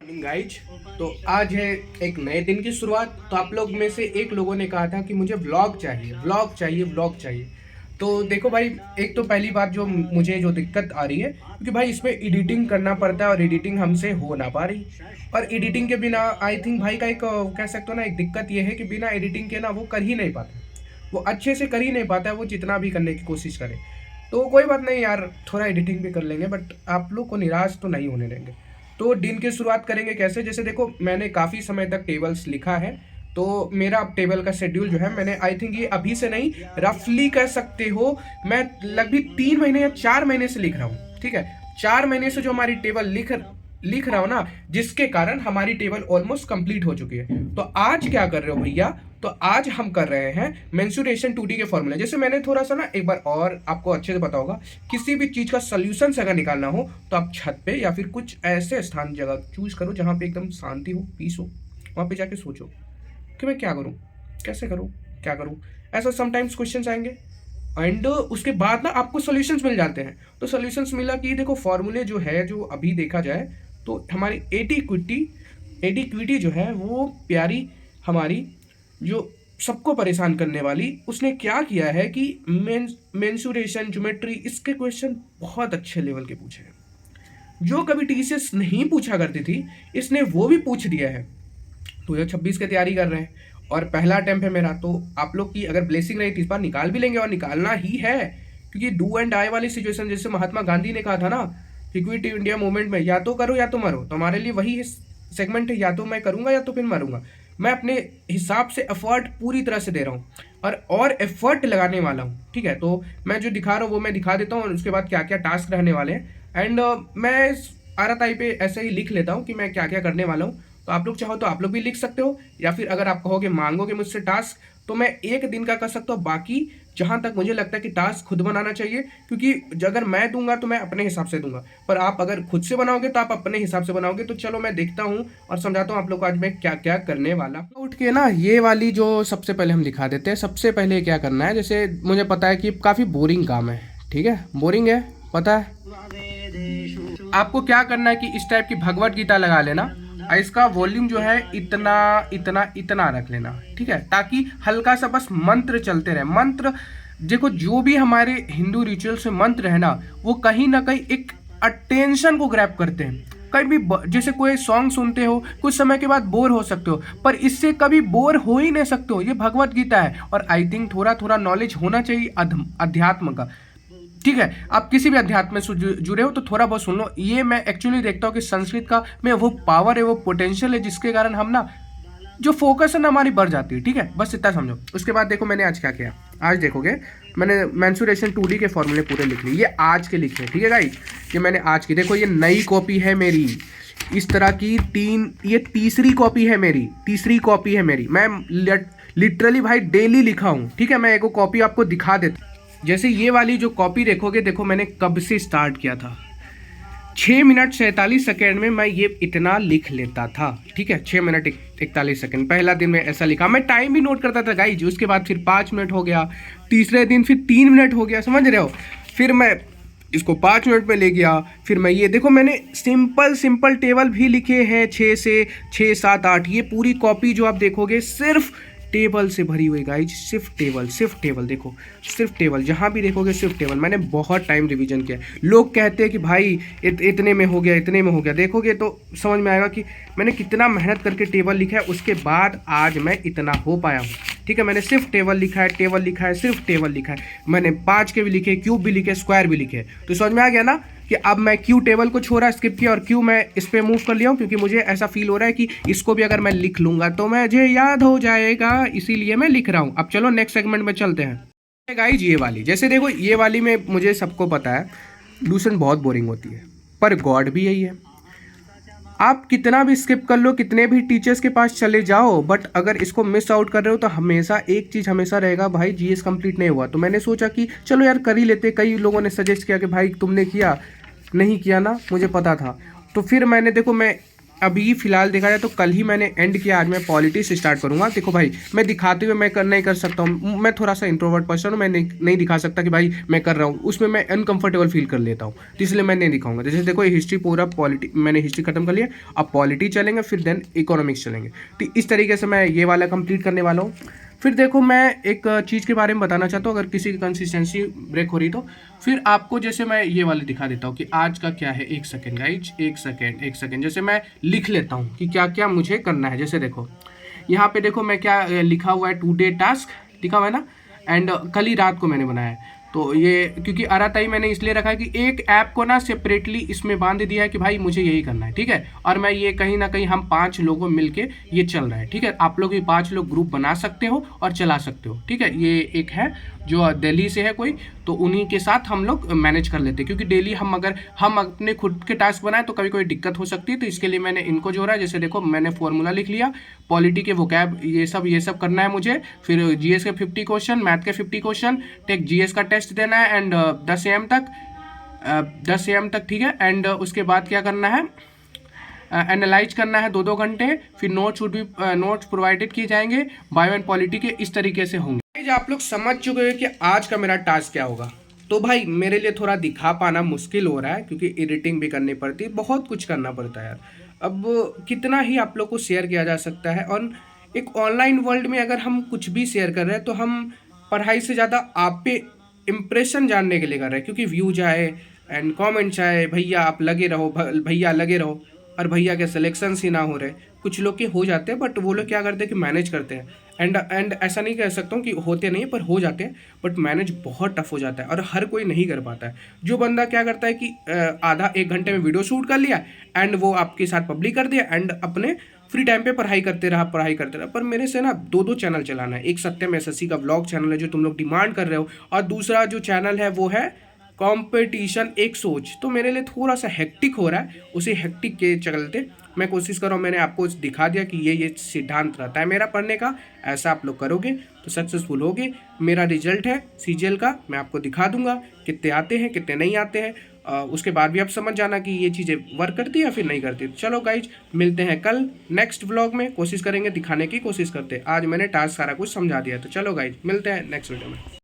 Guys, तो आज है एक नए दिन की शुरुआत। तो आप लोग में से एक लोगों ने कहा था कि मुझे व्लॉग चाहिए, व्लॉग चाहिए, व्लॉग चाहिए। तो देखो भाई, एक तो पहली बात जो मुझे जो दिक्कत आ रही है, क्योंकि भाई इसमें एडिटिंग करना पड़ता है और एडिटिंग हमसे हो ना पा रही। और एडिटिंग के बिना आई थिंक भाई का एक कह सकते हो ना, एक दिक्कत ये है कि बिना एडिटिंग के ना वो कर ही नहीं पाता, वो अच्छे से कर ही नहीं पाता है, वो जितना भी करने की कोशिश करे। तो कोई बात नहीं यार, थोड़ा एडिटिंग भी कर लेंगे, बट आप लोग को निराश तो नहीं होने देंगे। तो दिन की शुरुआत करेंगे कैसे? जैसे देखो, मैंने काफ़ी समय तक टेबल्स लिखा है, तो मेरा अब टेबल का शेड्यूल जो है, मैंने आई थिंक ये अभी से नहीं, रफली कह सकते हो मैं लगभग 3 महीने या 4 महीने से लिख रहा हूँ। ठीक है, 4 महीने से जो हमारी टेबल लिख रहा हूँ ना, जिसके कारण हमारी टेबल ऑलमोस्ट कंप्लीट हो चुकी है। तो आज क्या कर रहे हो भैया? तो आज हम कर रहे हैं मेंसुरेशन 2D के फॉर्मूले। जैसे मैंने थोड़ा सा ना एक बार और आपको अच्छे से पता होगा, किसी भी चीज़ का सोल्यूशन अगर निकालना हो तो आप छत पे या फिर कुछ ऐसे स्थान जगह चूज करो जहाँ पे एकदम शांति हो, पीस हो। वहाँ पे जाके सोचो कि मैं क्या करूँ, कैसे करूँ, क्या करूँ। ऐसा समटाइम्स क्वेश्चंस आएंगे एंड उसके बाद ना आपको सॉल्यूशंस मिल जाते हैं। तो सॉल्यूशंस मिला कि देखो फॉर्मूले जो है, जो अभी देखा जाए तो हमारी एटी इक्विटी जो है वो प्यारी हमारी, जो सबको परेशान करने वाली, उसने क्या किया है कि मेंसुरेशन, ज्योमेट्री, इसके क्वेश्चन बहुत अच्छे लेवल के पूछे हैं। जो कभी टीसीएस नहीं पूछा करती थी, इसने वो भी पूछ दिया है। 2026 की तैयारी कर रहे हैं और पहला अटेम्प्ट है मेरा। तो आप लोग की अगर ब्लेसिंग रही तो इस बार निकाल भी लेंगे, और निकालना ही है, क्योंकि डू एंड डाई वाली सिचुएशन, जैसे महात्मा गांधी ने कहा था ना, इक्विटी इंडिया मूवमेंट में या तो करो या तो मरो। तो हमारे लिए वही सेगमेंट है, या तो मैं करूंगा या तो फिर मरूंगा। मैं अपने हिसाब से एफर्ट पूरी तरह से दे रहा हूँ और एफर्ट लगाने वाला हूँ। ठीक है, तो मैं जो दिखा रहा हूँ वो मैं दिखा देता हूँ, और उसके बाद क्या क्या टास्क रहने वाले हैं। एंड मैं आरताई पे ऐसे ही लिख लेता हूँ कि मैं क्या क्या करने वाला हूँ। तो आप लोग चाहो तो आप लोग भी लिख सकते हो, या फिर अगर आप कहोगे मांगोगे मुझसे टास्क, तो मैं एक दिन का कर सकता हूँ। बाकी जहां तक मुझे लगता है कि टास्क खुद बनाना चाहिए, क्योंकि अगर मैं दूंगा तो मैं अपने हिसाब से दूंगा, पर आप अगर खुद से बनाओगे तो आप अपने हिसाब से बनाओगे। तो चलो मैं देखता हूँ और समझाता हूँ आप लोग को आज मैं क्या क्या करने वाला। उठ के ना ये वाली जो सबसे पहले हम दिखा देते हैं। सबसे पहले क्या करना है, जैसे मुझे पता है कि काफ़ी बोरिंग काम है, ठीक है, बोरिंग है, पता है। आपको क्या करना है कि इस टाइप की भगवत गीता लगा लेना, और इसका वॉल्यूम जो है इतना इतना इतना रख लेना, ठीक है, ताकि हल्का सा बस मंत्र चलते रहे। मंत्र देखो, जो भी हमारे हिंदू रिचुअल से मंत्र है ना, वो कहीं ना कहीं एक अटेंशन को ग्रैब करते हैं। कभी जैसे कोई सॉन्ग सुनते हो, कुछ समय के बाद बोर हो सकते हो, पर इससे कभी बोर हो ही नहीं सकते हो। ये भगवत गीता है, और आई थिंक थोड़ा थोड़ा नॉलेज होना चाहिए अध्यात्म का। ठीक है, आप किसी भी अध्यात्म से जुड़े हो तो थोड़ा बहुत सुन लो। ये मैं एक्चुअली देखता हूँ कि संस्कृत का में वो पावर है, वो पोटेंशियल है, जिसके कारण हम ना जो फोकस है ना हमारी बढ़ जाती है। ठीक है, बस इतना समझो। उसके बाद देखो मैंने आज क्या किया। आज देखोगे मैंने मेंसुरेशन 2D के फॉर्मूले पूरे लिख लिए, ये आज के लिखे, ठीक है गाइस। ये मैंने आज की, देखो ये नई कॉपी है मेरी, इस तरह की ये तीसरी कॉपी है मेरी। मैं लिटरली भाई डेली लिखा हूँ, ठीक है। मैं एक कॉपी आपको दिखा देता। जैसे ये वाली जो कॉपी देखोगे, देखो मैंने कब से स्टार्ट किया था। 6 मिनट 47 सेकेंड में मैं ये इतना लिख लेता था, ठीक है। 6 मिनट 41 सेकेंड पहला दिन में ऐसा लिखा। मैं टाइम भी नोट करता था गाइज। उसके बाद फिर 5 मिनट हो गया, तीसरे दिन फिर 3 मिनट हो गया, समझ रहे हो। फिर मैं इसको 5 मिनट में ले गया। फिर मैं ये देखो, मैंने सिंपल टेबल भी लिखे हैं, 6 से 6 7 8। ये पूरी कॉपी जो आप देखोगे सिर्फ टेबल से भरी हुई गाइज, सिर्फ टेबल देखो, सिर्फ टेबल, जहाँ भी देखोगे सिर्फ टेबल। मैंने बहुत टाइम रिवीजन किया। लोग कहते हैं कि भाई इतने में हो गया, देखोगे तो समझ में आएगा कि मैंने कितना मेहनत करके टेबल लिखा है। उसके बाद आज मैं इतना हो पाया हूँ, ठीक है। मैंने सिर्फ टेबल लिखा है, सिर्फ टेबल लिखा है। मैंने 5 के भी लिखे, क्यूब भी लिखे, स्क्वायर भी लिखे। तो समझ में आ गया ना कि अब मैं क्यों टेबल को छोड़ा, स्किप किया, और क्यों मैं इस पे मूव कर लिया हूँ, क्योंकि मुझे ऐसा फील हो रहा है कि इसको भी अगर मैं लिख लूंगा तो मुझे याद हो जाएगा, इसीलिए मैं लिख रहा हूँ। अब चलो नेक्स्ट सेगमेंट में चलते हैं गाइज। ये वाली, जैसे देखो ये वाली में मुझे सबको पता है लूसेंट बहुत बोरिंग होती है, पर गॉड भी यही है। आप कितना भी स्किप कर लो, कितने भी टीचर्स के पास चले जाओ, बट अगर इसको मिस आउट कर रहे हो तो हमेशा एक चीज़ हमेशा रहेगा, भाई जीएस कंप्लीट नहीं हुआ। तो मैंने सोचा कि चलो यार कर ही लेते। कई लोगों ने सजेस्ट किया कि भाई तुमने किया नहीं किया ना, मुझे पता था। तो फिर मैंने देखो, मैं अभी फ़िलहाल देखा जाए तो कल ही मैंने एंड किया, आज मैं पॉलिटिक्स स्टार्ट करूँगा। देखो भाई, मैं दिखाते हुए मैं नहीं कर सकता हूँ, मैं थोड़ा सा इंट्रोवर्ट पर्सन हूँ, मैं नहीं दिखा सकता कि भाई मैं कर रहा हूँ, उसमें मैं अनकंफर्टेबल फील कर लेता हूँ, तो इसलिए मैं नहीं दिखाऊंगा। जैसे देखो, ये हिस्ट्री पूरा मैंने हिस्ट्री खत्म कर लिया, अब पॉलिटी चलेंगे, फिर देन इकोनॉमिक्स चलेंगे। तो इस तरीके से मैं ये वाला कंप्लीट करने वाला हूँ। फिर देखो, मैं एक चीज़ के बारे में बताना चाहता हूँ, अगर किसी की कंसिस्टेंसी ब्रेक हो रही तो फिर आपको, जैसे मैं ये वाले दिखा देता हूँ कि आज का क्या है। एक सेकेंड गाइज, एक सेकेंड, जैसे मैं लिख लेता हूँ कि क्या क्या मुझे करना है। जैसे देखो, यहाँ पे देखो मैं क्या लिखा हुआ है, टुडे टास्क लिखा हुआ है ना, एंड कल ही रात को मैंने बनाया है। तो ये क्योंकि अराताई मैंने इसलिए रखा है कि एक ऐप को ना सेपरेटली इसमें बांध दिया है कि भाई मुझे यही करना है, ठीक है। और मैं ये कहीं ना कहीं हम 5 लोगों मिलके ये चल रहा है, ठीक है। आप लोग भी 5 लोग ग्रुप बना सकते हो और चला सकते हो, ठीक है। ये एक है जो दिल्ली से है कोई, तो उन्हीं के साथ हम लोग मैनेज कर लेते हैं, क्योंकि डेली अगर हम अपने खुद के टास्क बनाए तो कभी कोई दिक्कत हो सकती है। तो इसके लिए मैंने इनको जोड़ा। जैसे देखो, मैंने फॉर्मूला लिख लिया, पॉलिटी के वोकैब ये सब करना है मुझे, फिर जीएस के 50 क्वेश्चन, मैथ के 50 क्वेश्चन, टेक जीएस का टेस्ट देना है, एंड 10 AM तक, 10 AM तक, ठीक है। एंड उसके बाद क्या करना है, एनालाइज करना है 2-2 घंटे, फिर नोट्स प्रोवाइडेड किए जाएंगे, बायो एंड पॉलिटी के इस तरीके से होंगे। आप लोग समझ चुके हो कि आज का मेरा टास्क क्या होगा। तो भाई मेरे लिए थोड़ा दिखा पाना मुश्किल हो रहा है, क्योंकि एडिटिंग भी करनी पड़ती है, बहुत कुछ करना पड़ता है यार। अब कितना ही आप लोग को शेयर किया जा सकता है, और एक ऑनलाइन वर्ल्ड में अगर हम कुछ भी शेयर कर रहे हैं तो हम पढ़ाई से ज़्यादा आप पे इम्प्रेशन जानने के लिए कर रहे हैं, क्योंकि व्यूज आए एंड कमेंट्स आए, भैया आप लगे रहो, भैया लगे रहो, और भैया के सिलेक्शन ही ना हो रहे। कुछ लोग के हो जाते हैं, बट वो लोग क्या करते हैं कि मैनेज करते हैं, एंड ऐसा नहीं कह सकता हूँ कि होते नहीं, पर हो जाते हैं, बट मैनेज बहुत टफ हो जाता है और हर कोई नहीं कर पाता है। जो बंदा क्या करता है कि आधा 1 घंटे में वीडियो शूट कर लिया एंड वो आपके साथ पब्लिक कर दिया, एंड अपने फ्री टाइम पे पढ़ाई करते रहा। पर मेरे से ना 2-2 चैनल चलाना है। एक सत्यम एसएससी का व्लॉग चैनल है जो तुम लोग डिमांड कर रहे हो, और दूसरा जो चैनल है वो है कंपटीशन एक सोच। तो मेरे लिए थोड़ा सा हेक्टिक हो रहा है, उसी हेक्टिक के चलते मैं कोशिश कर रहा हूँ। मैंने आपको दिखा दिया कि ये सिद्धांत रहता है मेरा पढ़ने का, ऐसा आप लोग करोगे तो सक्सेसफुल होगे। मेरा रिजल्ट है सीजीएल का, मैं आपको दिखा दूंगा कितने आते हैं कितने नहीं आते हैं। उसके बाद भी आप समझ जाना कि ये चीज़ें वर्क करती है या फिर नहीं करती। चलो गाइज, मिलते हैं कल नेक्स्ट व्लॉग में, कोशिश करेंगे दिखाने की कोशिश करते हैं। आज मैंने टास्क सारा कुछ समझा दिया, तो चलो गाइज मिलते हैं नेक्स्ट वीडियो में।